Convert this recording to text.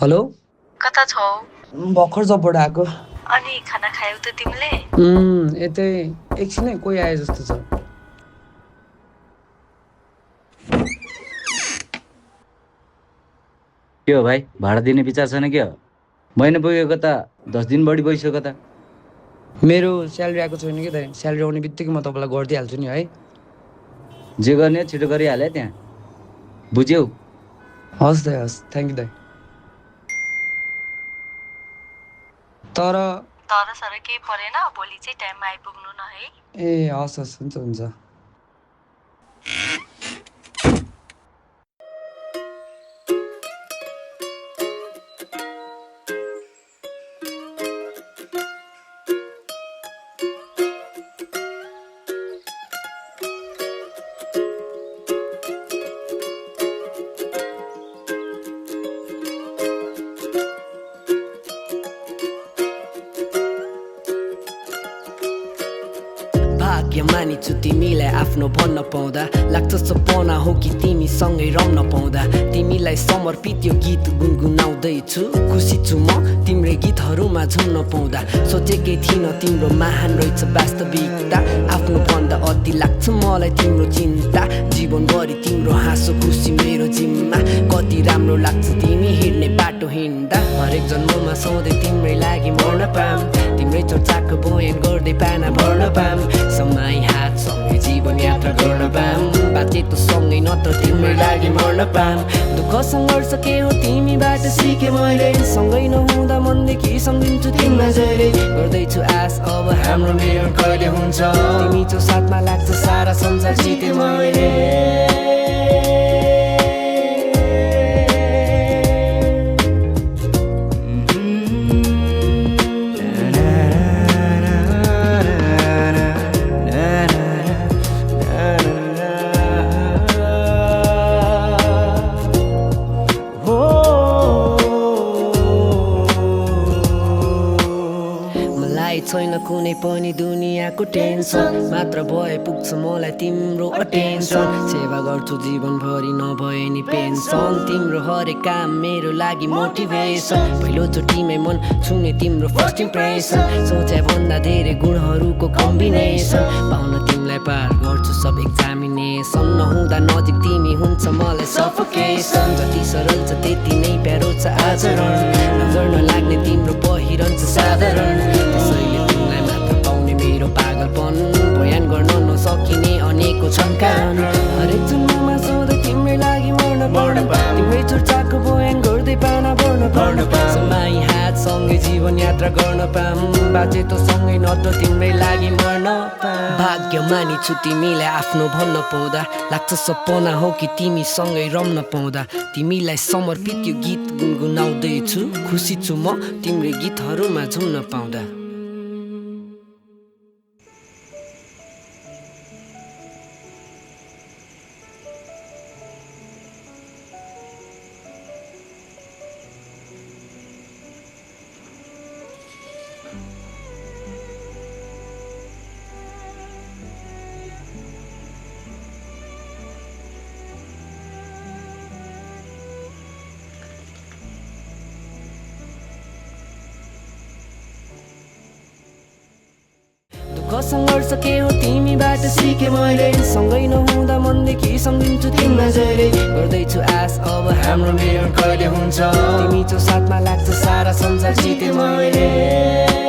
Hello. कता छौ? भर्खर जबबाट आएको। अनि खाना खायौ त तिमीले? यतै एकछिनै कोही आए जस्तो छ। के हो भाइ, भाडा दिने विचार छैन के हो? महिना पुगेको त 10 दिन बढी भइसक्यो त। मेरो स्यालेरी आएको छैन कि दाइ। स्यालेरी आउने बित्तिकै म तपाईँलाई गरिदिइहाल्छु नि है। जे गर्ने छिटो गरिहाले त्यहाँ, बुझ्यौ? हस् दाइ, हस्। थ्याङ्क यू दाइ। तर तर सर केही परेन, भोलि चाहिँ टाइममा आइपुग्नु न है। ए हस् हस्, हुन्छ हुन्छ। भाग्य मानिछु तिमीलाई आफ्नो भन्न पाउँदा, लाग्छ सपना हो कि तिमीसँगै रम्न पाउँदा। तिमीलाई समर्पित यो गीत गुनगुनाउँदैछु, खुसी छु म तिम्रै गीतहरूमा झुम्न पाउँदा। सोचेकै थिइनँ तिम्रो महान रहेछ वास्तविकता, आफ्नो भन्दा अति लाग्छ मलाई तिम्रो चिन्ता। जीवनभरि तिम्रो हाँसो खुसी मेरो जिम्मा, कति राम्रो लाग्छ तिमी हिँड्ने बाटो हिँड्दा। हरेक जन्ममा सधैँ तिम्रै लागि मर्न पाम, तिम्रै चर्चाको बयान गर्दै पाना भर्न पाम। समय हात सँगै जीवन यात्रा गर्न पाम, बाँचे त सँगै नत्र तिम्रै लागि मर्न पाम। दुःख सङ्घर्ष के हो तिमीबाट सिकेँ मैले, सँगै नहुँदा मनदेखि सम्झिन्छु तिमीलाई जहिले। गर्दैछु आश अब हाम्रो मेल कहिले हुन्छ, तिमी जो साथमा लाग्छ सारा संसार जितेँ मैले। छैन कुनै पनि दुनियाँको टेन्सन, मात्र भए पुग्छ मलाई तिम्रो अटेन्सन। सेवा गर्छु जीवनभरि नभए नि पेन्सन, तिम्रो हरेक काम मेरो लागि मोटिभेसन। पहिलोचोटिमै मन छुने तिम्रो फर्स्ट इम्प्रेसन, सोचे भन्दा धेरै गुणहरूको कम्बिनेसन। पाउन तिमीलाई पार गर्छु सब एक्जामिनेसन, नहुँदा नजिक तिमी हुन्छ मलाई सफोकेसन। जति सरल छ त्यति नै प्यारो छ आचरण, नजर नलाग्ने तिम्रो पहिरन छ साधारण। त्यसैले तिमीलाई मात्र पाउने मेरो पागलपन, बयान गर्न नसकिने अनेकौँ छन् कारण। हरेक जन्ममा सधैँ तिम्रै लागि मर्न पर्न, तिम्रै चर्चाको बयान गर्दै पाना भर्न पर्न। समय हात सँगै जीवन यात्रा गर्न पाम, बाँचे त सँगै नत्र तिम्रै लागि मर्न पाम। भाग्य मानिछु तिमीलाई आफ्नो भन्न पाउँदा, लाग्छ सपना हो कि तिमीसँगै रम्न पाउँदा। तिमीलाई समर्पित यो गीत गुनगुनाउँदैछु, खुसी छु म तिम्रै गीतहरूमा झुम्न पाउँदा। सङ्घर्ष के हो तिमीबाट सिकेँ मैले, सँगै नहुँदा मनदेखि सम्झिन्छु तिमीलाई जहिले। गर्दैछु आश अब हाम्रो मेल कहिले हुन्छ, तिमी जो साथमा लाग्छ सारा संसार जितेँ मैले।